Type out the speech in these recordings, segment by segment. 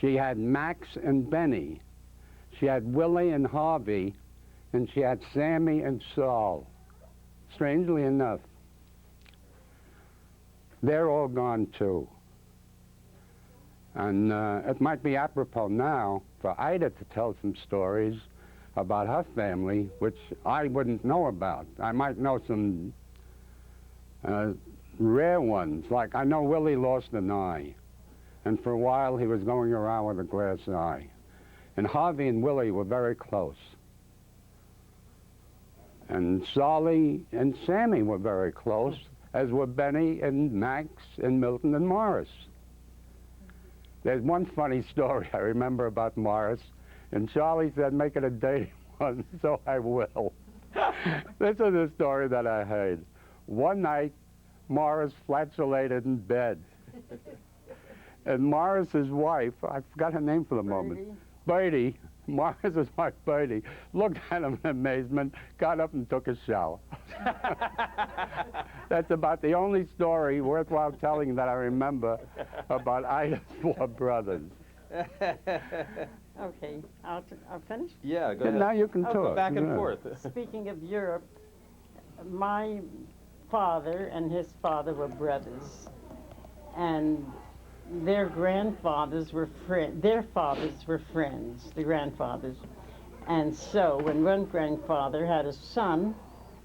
She had Max and Benny. She had Willie and Harvey, and she had Sammy and Saul. Strangely enough, they're all gone too. And it might be apropos now for Ida to tell some stories about her family, which I wouldn't know about. I might know some rare ones, like I know Willie lost an eye, and for a while he was going around with a glass eye. And Harvey and Willie were very close. And Solly and Sammy were very close, as were Benny and Max and Milton and Morris. There's one funny story I remember about Morris, and Charlie said, make it a dating one, so I will. This is a story that I heard. One night, Morris flatulated in bed. And Morris's wife, I forgot her name for the moment, Bertie, Morris's wife Bertie, looked at him in amazement, got up and took a shower. That's about the only story worthwhile telling that I remember about Ida's four brothers. Okay, I'll finish? Yeah, go ahead. Now you can talk. Go back and forth. Speaking of Europe, my father and his father were brothers, and their grandfathers were their fathers were friends, the grandfathers. And so when one grandfather had a son,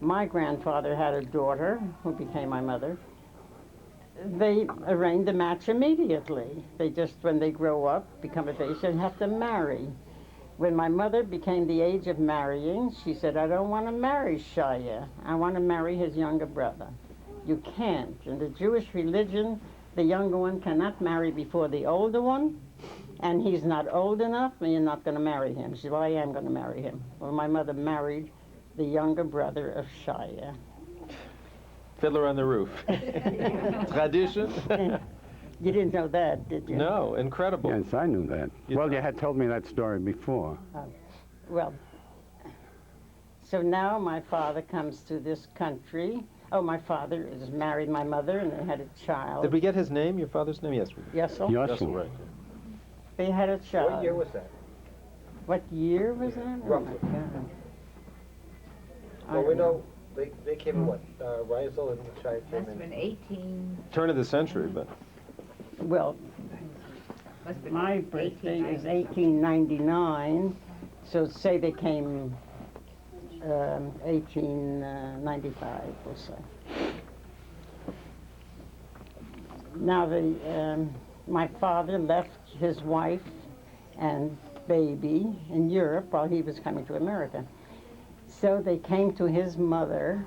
my grandfather had a daughter who became my mother. They arranged the match immediately. They just, when they grow up, become of age, they have to marry. When my mother became the age of marrying, she said, I don't want to marry Shia. I want to marry his younger brother. You can't. In the Jewish religion, the younger one cannot marry before the older one, and he's not old enough, and you're not going to marry him. She said, well, I am going to marry him. Well, my mother married the younger brother of Shia. Fiddler on the Roof. Tradition? You didn't know that, did you? No, incredible. Yes, I knew that. Well, you had told me that story before. Well, so now my father comes to this country. Oh, my father is married my mother, and they had a child. Did we get his name, your father's name? Yes. Yessel? Yessel. Right. They had a child. What year was that? What year was that? Roughly. Oh, my God. Well, we know they came in what? Riesel and the child came Must have in. been 18. Turn of the century, but. Well, Must have been my birthday is 1899, so say they came 1895, we'll say. Now, my father left his wife and baby in Europe while he was coming to America. So they came to his mother.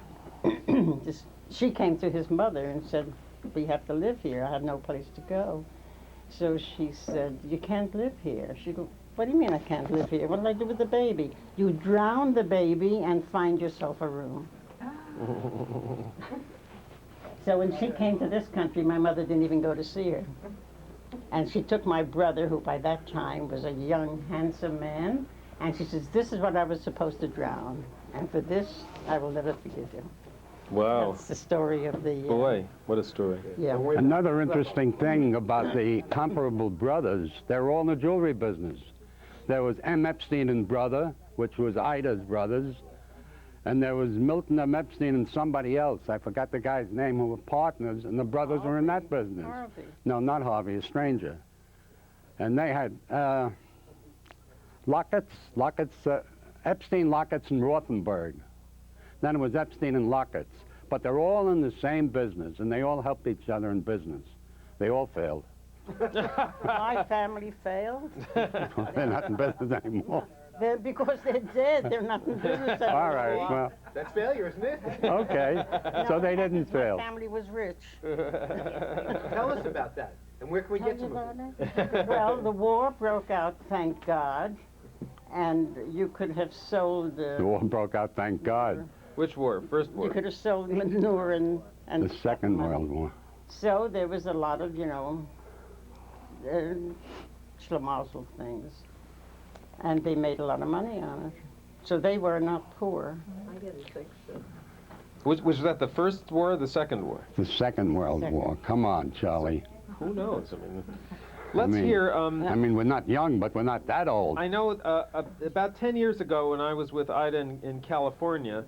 She came to his mother and said, we have to live here. I have no place to go. So she said, you can't live here. She goes, what do you mean I can't live here? What did I do with the baby? You drown the baby and find yourself a room. So when she came to this country, my mother didn't even go to see her. And she took my brother, who by that time was a young, handsome man, and she says, this is what I was supposed to drown. And for this, I will never forgive you. Wow. That's the story of the... Boy, what a story. Yeah. Another interesting thing about the comparable brothers, they're all in the jewelry business. There was M. Epstein and brother, which was Ida's brothers, and there was Milton M. Epstein and somebody else. I forgot the guy's name, who were partners, and the brothers were in that business. Harvey. No, not Harvey, a stranger. And they had Epstein, Locketts, and Rothenberg. Then it was Epstein and Locketts. But they're all in the same business, and they all helped each other in business. They all failed. My family failed. They're not in business anymore. Because they're dead. They're not in business anymore. All right, well, That's failure, isn't it? okay. So they didn't fail. My family was rich. Tell us about that. And where can we get some of it? Well, the war broke out, thank God, and you could have sold... The war broke out, thank God. Which war? First war? You could have sold manure and The Second money. World War. So there was a lot of, you know, schlemazel things. And they made a lot of money on it. So they were not poor. I didn't think so. Was that the first war or the second war? The Second World Second. War. Come on, Charlie. Who knows? I mean, Let's hear. I mean, we're not young, but we're not that old. I know about 10 years ago when I was with Ida in California,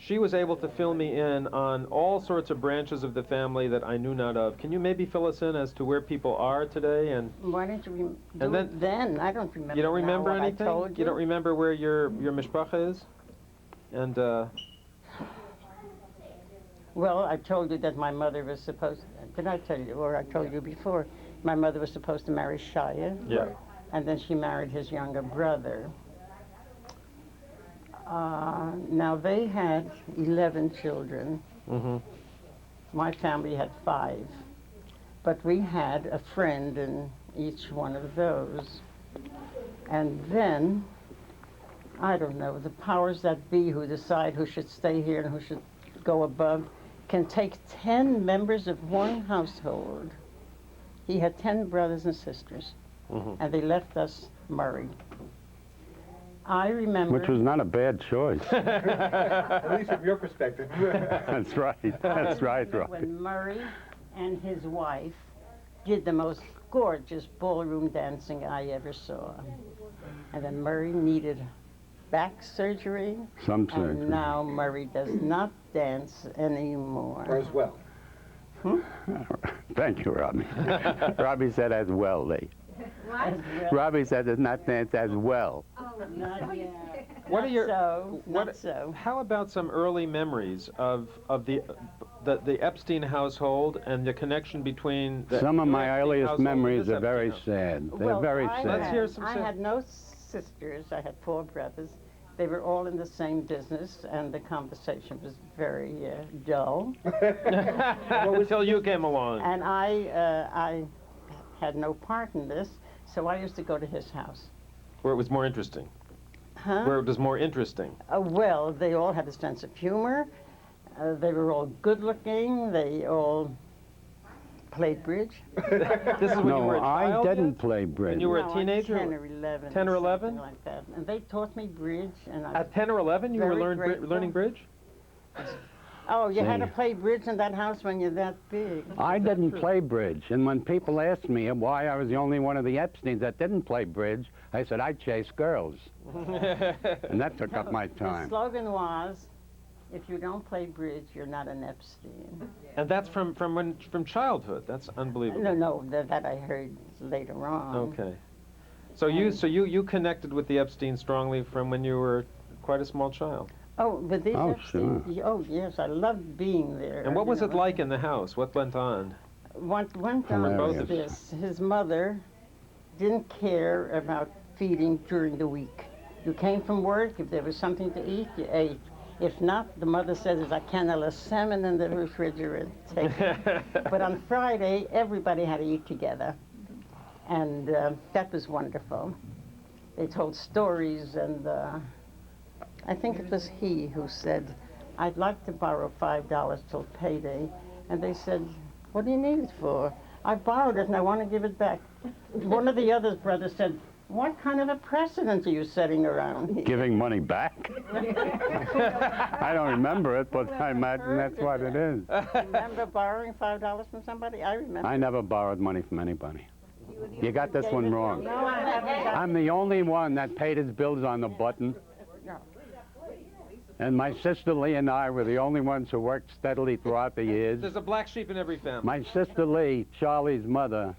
she was able to fill me in on all sorts of branches of the family that I knew not of. Can you maybe fill us in as to where people are today? And Why didn't you do And it then? I don't remember. you don't now remember what I anything? told You don't remember where your mishpacha is? And Well, I told you that my mother was supposed. Did I tell you, or I told you before? My mother was supposed to marry Shia, yeah. and then she married his younger brother. Now they had 11 children. Mm-hmm. My family had 5, but we had a friend in each one of those. And then, I don't know, the powers that be who decide who should stay here and who should go above can take 10 members of one household. He had 10 brothers and sisters, Mm-hmm. and they left us Murray. I remember. Which was not a bad choice. At least from your perspective. That's right. That's right, Robbie. When Murray and his wife did the most gorgeous ballroom dancing I ever saw. And then Murray needed back surgery, Some and surgery. now Murray does not dance anymore. Or as well. Thank you, Robbie. Robbie said as well, Lee. As well. Robbie said does not dance as well. Not yet. What are Not your so, what- not so. How about some early memories of the Epstein household and the connection between the Some of your my Epstein earliest household and memories this are very Epstein household? sad. They're very I sad. Let's hear some I sad- had no sisters. I had 4 brothers. They were all in the same business, and the conversation was very dull. Until you came along. And I had no part in this, so I used to go to his house. Where it was more interesting. Huh? Where it was more interesting. Well, they all had a sense of humor. They were all good looking. They all played bridge. This is when you No, were a I child didn't yet? play bridge. When you were No, a teenager? 10 or 11. 10 or 11? something like that. And they taught me bridge. And I, At 10 or 11 you were Very grateful. learning bridge? oh, you had to See. play bridge in that house when you're that big. I didn't play bridge, and when people asked me why I was the only one of the Epsteins that didn't play bridge, I said I chased girls, and that took up my The time. slogan was, if you don't play bridge, you're not an Epstein. And that's from childhood. That's unbelievable. No, that I heard later on. Okay. So you connected with the Epstein strongly from when you were quite a small child. Oh, but these Oh, Epstein, sure. oh yes, I loved being there. And what you was know. it like in the house? What went on? What went on was Hilarious. this. His mother didn't care about feeding during the week. You came from work, if there was something to eat, you ate. If not, the mother said, there's a can of salmon in the refrigerator. Take it. But on Friday, everybody had to eat together. And that was wonderful. They told stories, and I think it was he who said, I'd like to borrow $5 till payday. And they said, what do you need it for? I borrowed it and I want to give it back. One of the other brothers said, what kind of a precedent are you setting around here? Giving money back? I don't remember it, but I imagine that's what it is. Remember borrowing $5 from somebody? I remember. I never borrowed money from anybody. You got this one wrong. No, I haven't. I'm the only one that paid his bills on the button. No. And my sister Lee and I were the only ones who worked steadily throughout the years. There's a black sheep in every family. My sister Lee, Charlie's mother,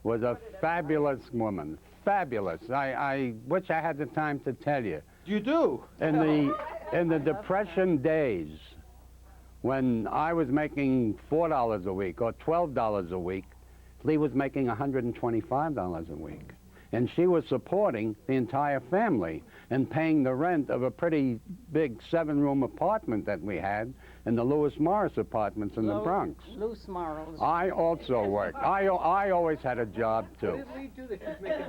was a fabulous woman. Fabulous. I wish I had the time to tell you. You do? In the Depression days, when I was making $4 a week or $12 a week, Lee was making $125 a week. And she was supporting the entire family and paying the rent of a pretty big 7-room apartment that we had in the Lewis Morris apartments in the Bronx. Loose morals. I also worked. I always had a job, What too. did Lee do that she was making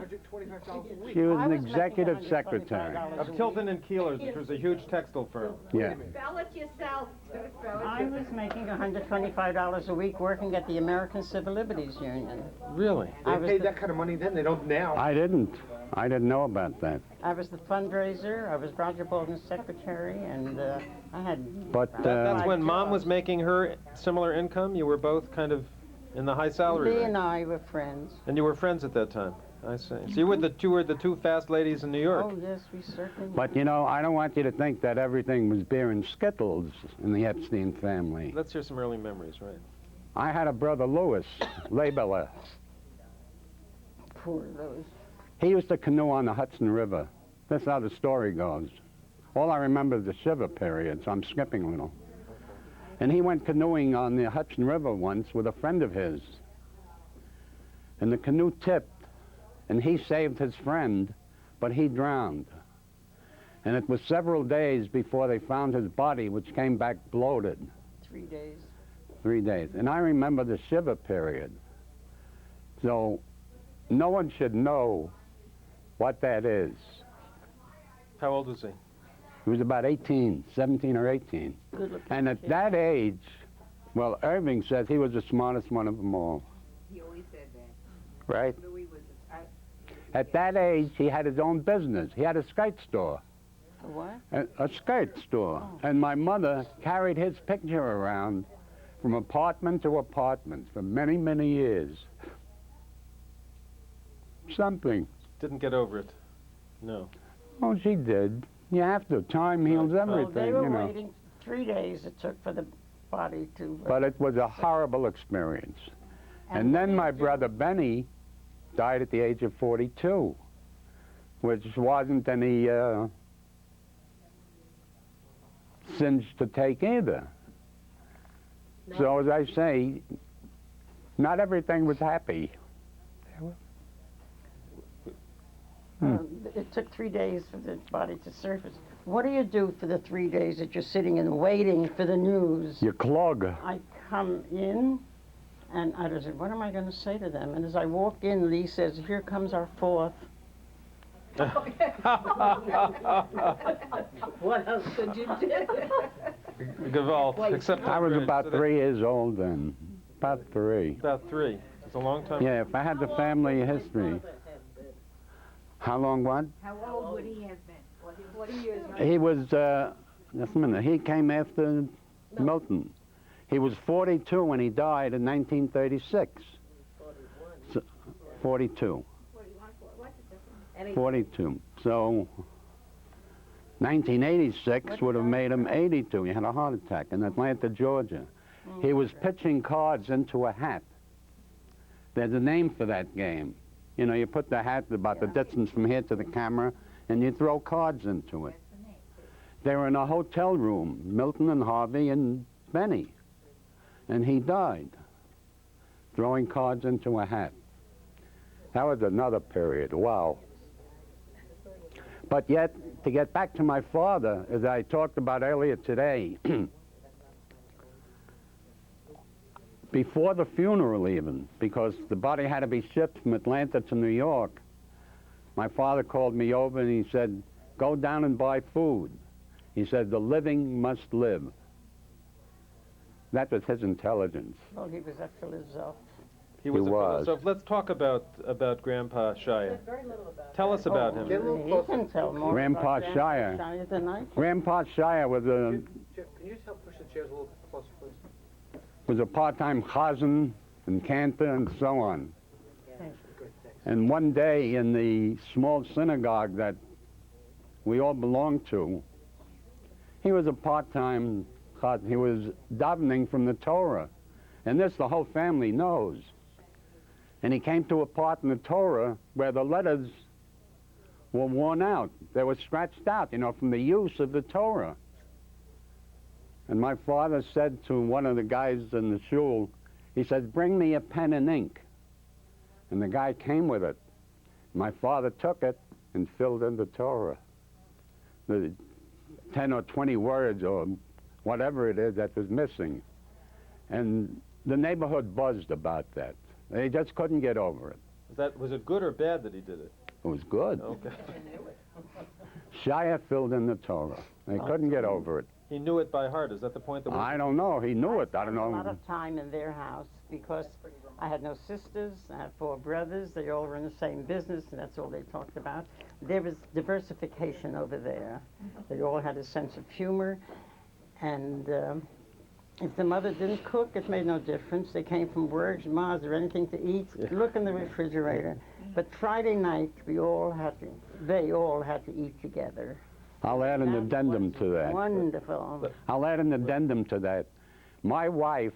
$125 a week? She was I an was making executive $125 secretary. a Of week. Tilton and Keeler's, which was a huge textile firm. Yeah. Spell it yourself. I was making $125 a week working at the American Civil Liberties Union. Really? They I was paid the- that kind of money then, they don't now. I didn't know about that. I was the fundraiser. I was Roger Baldwin's secretary, and I had. But That's when Mom jobs. was making her similar income? You were both kind of In the high salary Lee range. and I were friends. And you were friends at that time. I see. So you were the two fast ladies in New York. Oh, yes, we certainly were. But, you know, I don't want you to think that everything was beer and Skittles in the Epstein family. Let's hear some early memories, right? I had a brother, Louis, labeler. Poor Louis. He used to canoe on the Hudson River. That's how the story goes. All I remember is the Shiva period, so I'm skipping a little. And he went canoeing on the Hudson River once with a friend of his. And the canoe tipped, and he saved his friend, but he drowned. And it was several days before they found his body, which came back bloated. 3 days. 3 days. And I remember the Shiva period. So no one should know what that is. How old was he? He was about 18, 17 or 18. Good looking. And at kid. that age, well, Irving says he was the smartest one of them all, He always said that. right? Louis was, At that age, he had his own business. He had a skirt store, A what? a skirt store. Oh. And my mother carried his picture around from apartment to apartment for many, many years. Something. Didn't get over it. No. Oh, she did. You have to. Time heals Well, everything, they were you know. waiting 3 days it took for the body to... But it was a horrible experience. And then my brother Benny died at the age of 42, which wasn't any sins to take either. So as I say, not everything was happy. It took 3 days for the body to surface. What do you do for the 3 days that you're sitting and waiting for the news? You clog. I come in, and I said, what am I going to say to them? And as I walk in, Lee says, here comes our fourth. what else could you do? Gewalt, except I was upgrade. about So that- 3 years old then. About 3. About 3. It's a long time. Yeah, if I had the family history. How long what? How old would he have been? 40 years. He was, just a minute, he came after Milton. He was 42 when he died in 1936. So, 42. 42. So 1986 would have made him 82. He had a heart attack in Atlanta, Georgia. He was pitching cards into a hat. There's a name for that game. You know, you put the hat about the distance from here to the camera, and you throw cards into it. They were in a hotel room, Milton and Harvey and Benny. And he died, throwing cards into a hat. That was another period, wow. But yet, to get back to my father, as I talked about earlier today, before the funeral even, because the body had to be shipped from Atlanta to New York, my father called me over and he said, go down and buy food. He said, the living must live. That was his intelligence. Well, he was a philosopher. He was He a was. philosopher. Let's talk about Grandpa Shia. Tell us about him. Get a little He closer. can tell more Grandpa about Shire. Shire than I can. Grandpa Shire was a Can you just help push the chairs a little closer, please? part-time chazan and cantor and so on. Good, thanks. And one day in the small synagogue that we all belonged to, he was a part-time chazan. He was davening from the Torah. And this the whole family knows. And he came to a part in the Torah where the letters were worn out. They were scratched out, you know, from the use of the Torah. And my father said to one of the guys in the shul, he said, bring me a pen and ink. And the guy came with it. My father took it and filled in the Torah. The 10 or 20 words or whatever it is that was missing. And the neighborhood buzzed about that. They just couldn't get over it. Was it good or bad that he did it? It was good. Okay. Shia filled in the Torah. They couldn't get over it. He knew it by heart. Is that the point? That I don't know. He knew it. I don't A lot know. of time in their house because I had no sisters. I had 4 brothers. They all were in the same business, and that's all they talked about. There was diversification over there. They all had a sense of humor, and If the mother didn't cook, it made no difference. They came from work. Ma, is there anything to eat? Look in the refrigerator. But Friday night, they all had to eat together. I'll add an addendum to that. Wonderful. I'll add an addendum to that. My wife,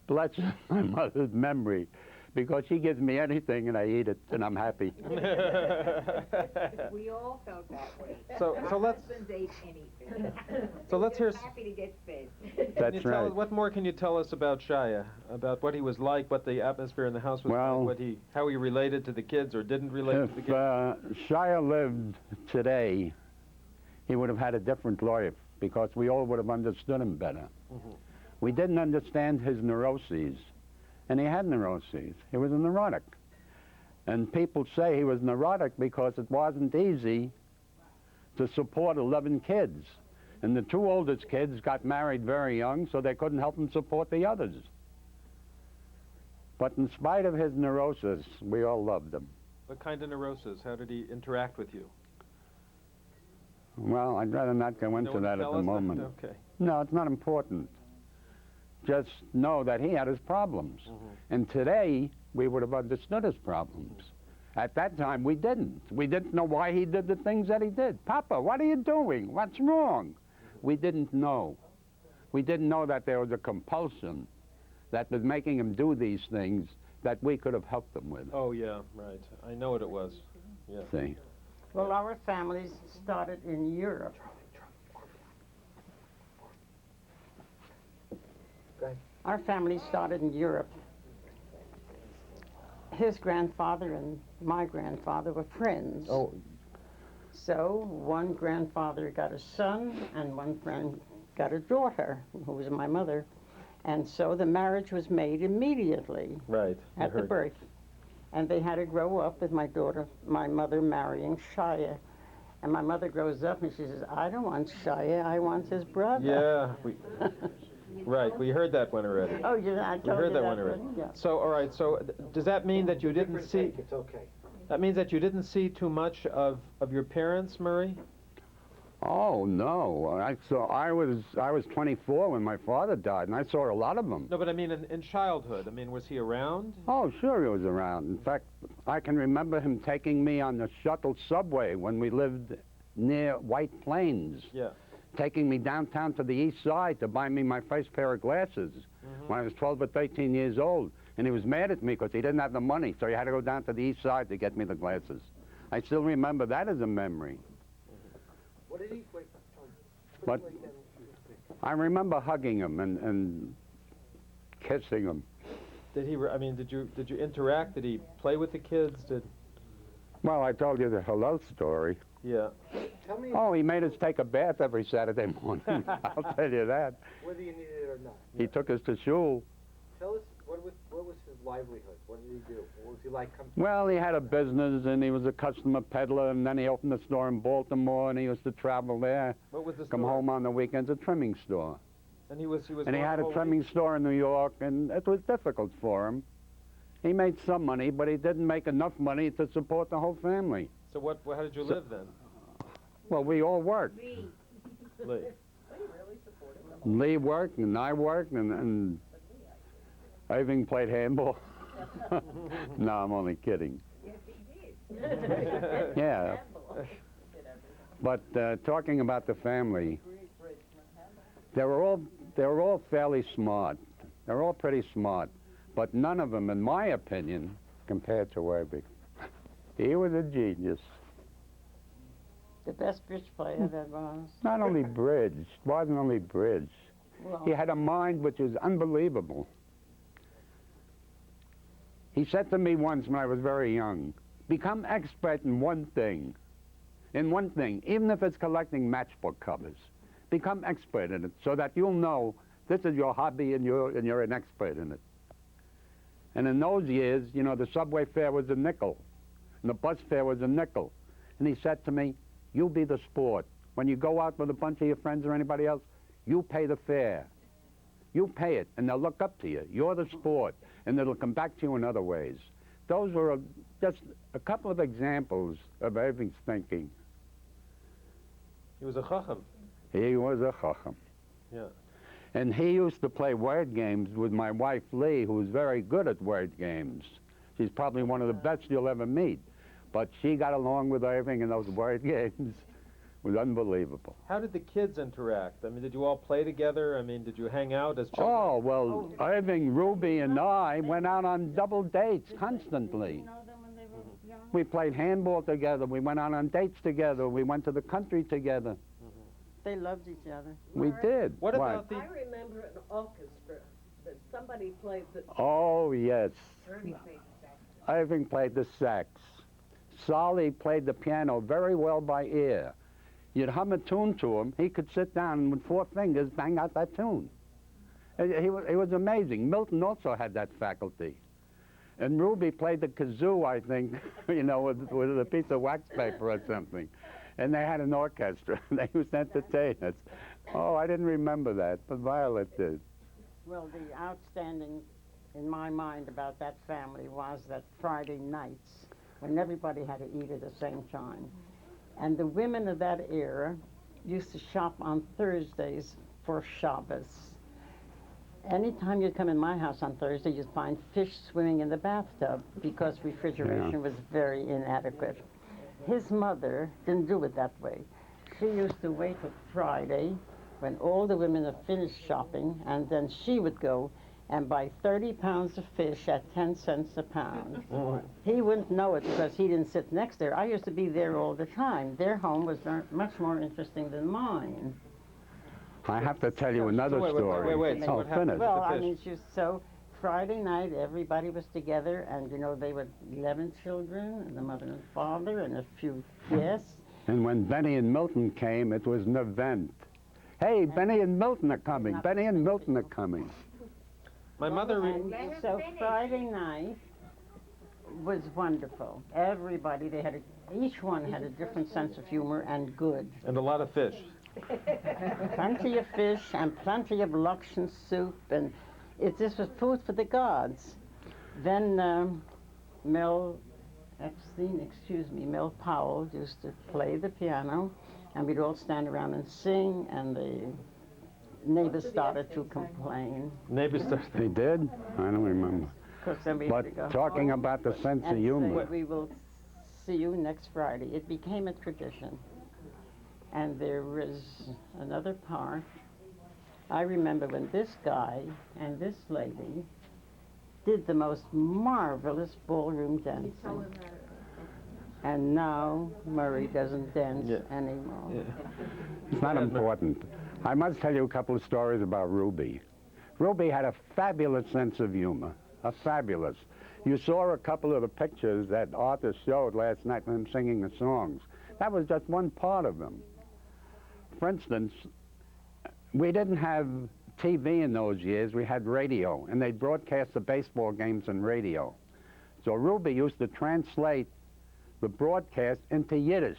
bless my mother's memory, because she gives me anything and I eat it and I'm happy. We all felt that way. So Our let's husbands ate anything. so let's hear. Happy to get fed. Can you That's tell right. us, what more can you tell us about Shia? About what he was like, what the atmosphere in the house was Well, like, how he related to the kids or didn't relate to the If kids? Shia lived today, he would have had a different life because we all would have understood him better. We didn't understand his neuroses, and he had neuroses. He was a neurotic. And people say he was neurotic because it wasn't easy to support 11 kids. And the two oldest kids got married very young, so they couldn't help him support the others. But in spite of his neurosis, we all loved him. What kind of neurosis? How did he interact with you? Well, I'd rather not go into No one that at tell the us that? moment. Okay. No, it's not important. Just know that he had his problems. And today, we would have understood his problems. At that time, we didn't. We didn't know why he did the things that he did. Papa, what are you doing? What's wrong? We didn't know. We didn't know that there was a compulsion that was making him do these things that we could have helped him with. Oh, yeah, right. I know what it was. Yeah. See? Well, our families started in Europe. Go ahead. Our family started in Europe. His grandfather and my grandfather were friends. Oh. So one grandfather got a son and one friend got a daughter, who was my mother. And so the marriage was made immediately Right. I at the heard. birth. And they had to grow up with my mother marrying Shia. And my mother grows up and she says, I don't want Shia, I want his brother. Yeah. Right. We heard that one already. Oh, I We told heard you that one already. Yeah. So, all right. So, does that mean that you didn't Different see? take, it's okay. That means that you didn't see too much of your parents, Murray? Oh, no. I was 24 when my father died, and I saw a lot of them. No, but I mean in childhood. I mean, was he around? Oh, sure he was around. In fact, I can remember him taking me on the shuttle subway when we lived near White Plains, Yeah. taking me downtown to the east side to buy me my first pair of glasses when I was 12 or 13 years old. And he was mad at me because he didn't have the money, so he had to go down to the east side to get me the glasses. I still remember that as a memory. What did he, wait, But I remember hugging him and kissing him. Did he? I mean, did you interact? Did he play with the kids? Well, I told you the hello story. Yeah. tell me Oh, he made us take a bath every Saturday morning. I'll tell you that. whether you needed it or not. He took us to shul. Tell us, what was his livelihood? What did he do? What was he like? Well, he had a business, and he was a customer peddler, and then he opened a store in Baltimore, and he used to travel there, What was the come store? home on the weekends, a trimming store. And he was. And he gone had a the whole trimming week? store in New York, and it was difficult for him. He made some money, but he didn't make enough money to support the whole family. So what? How did you live then? Well, we all worked. Lee. Lee worked, and I worked, and Irving played handball. No, I'm only kidding. Yes, he did. Yeah. But talking about the family, they were all fairly smart. They were all pretty smart, but none of them, in my opinion, compared to Irving. He was a genius. The best bridge player there was. Not only bridge, wasn't only bridge. Well, He had a mind which was unbelievable. He said to me once when I was very young, become expert in one thing. In one thing, even if it's collecting matchbook covers. Become expert in it so that you'll know this is your hobby and you're an expert in it. And in those years, you know, the subway fare was a nickel. And the bus fare was a nickel. And he said to me, you be the sport. When you go out with a bunch of your friends or anybody else, you pay the fare. You pay it, and they'll look up to you. You're the sport, and it'll come back to you in other ways. Those were just a couple of examples of Irving's thinking. He was a chacham. He was a chacham. Yeah. And he used to play word games with my wife, Lee, who was very good at word games. She's probably one of the best you'll ever meet. But she got along with Irving in those word games. It was unbelievable. How did the kids interact? I mean, did you all play together? I mean, did you hang out as children? Oh, well, Irving, Ruby, and I went out on double dates constantly. We played handball together. We went out on dates together. We went to the country together. They loved each other. We did. What about the... I remember an orchestra that somebody played the... Oh, yes. Ernie played the sax. Irving played the sax. Solly played the piano very well by ear. You'd hum a tune to him, he could sit down and with 4 fingers bang out that tune. He was amazing. Milton also had that faculty. And Ruby played the kazoo, I think, you know, with a piece of wax paper or something. And they had an orchestra. They used to entertain us. Oh, I didn't remember that, but Violet did. Well, the outstanding in my mind about that family was that Friday nights, when everybody had to eat at the same time. And the women of that era used to shop on Thursdays for Shabbos. Anytime you'd come in my house on Thursday, you'd find fish swimming in the bathtub because refrigeration was very inadequate. His mother didn't do it that way. She used to wait for Friday when all the women had finished shopping, and then she would go and buy 30 pounds of fish at 10 cents a pound. He wouldn't know it because he didn't sit next to her. I used to be there all the time. Their home was much more interesting than mine. I have to tell you another story. Wait. So Oh, what happened? finish. Well, the I fish. mean, so Friday night, everybody was together, and, you know, they were 11 children, and the mother and father, and a few guests. And when Benny and Milton came, it was an event. Hey, Benny and Milton are coming. Benny and Milton are coming. My mother... And Let her so finish. Friday night was wonderful. Everybody, each one had a different sense of humor and good. And a lot of fish. Plenty of fish and plenty of Lakshan soup, and this was food for the gods. Then Mel Powell used to play the piano, and we'd all stand around and sing, and the neighbors started to complain. Neighbors started... They did? I don't remember. Because then we had to go But talking home about the sense of and humor, say, we will see you next Friday. It became a tradition. And there was another part. I remember when this guy and this lady did the most marvelous ballroom dancing. And now Murray doesn't dance anymore. Yeah. it's not important. I must tell you a couple of stories about Ruby. Ruby had a fabulous sense of humor, a fabulous. You saw a couple of the pictures that Arthur showed last night of him singing the songs. That was just one part of them. For instance, we didn't have TV in those years. We had radio, and they broadcast the baseball games on radio. So Ruby used to translate the broadcast into Yiddish.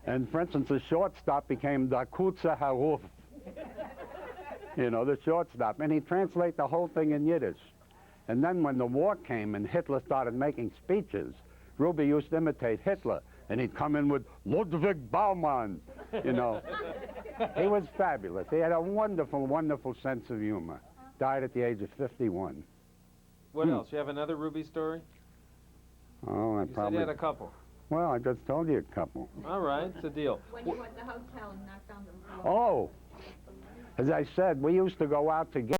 And for instance, the shortstop became the Kutza Haruf. You know, the shortstop. And he'd translate the whole thing in Yiddish. And then when the war came and Hitler started making speeches, Ruby used to imitate Hitler. And he'd come in with Ludwig Baumann, you know. He was fabulous. He had a wonderful, wonderful sense of humor. Died at the age of 51. What else? You have another Ruby story? Oh, I You said probably... you had a couple. Well, I just told you a couple. All right, it's a deal. When you were at the hotel and knocked on the door. Oh, as I said, we used to go out together.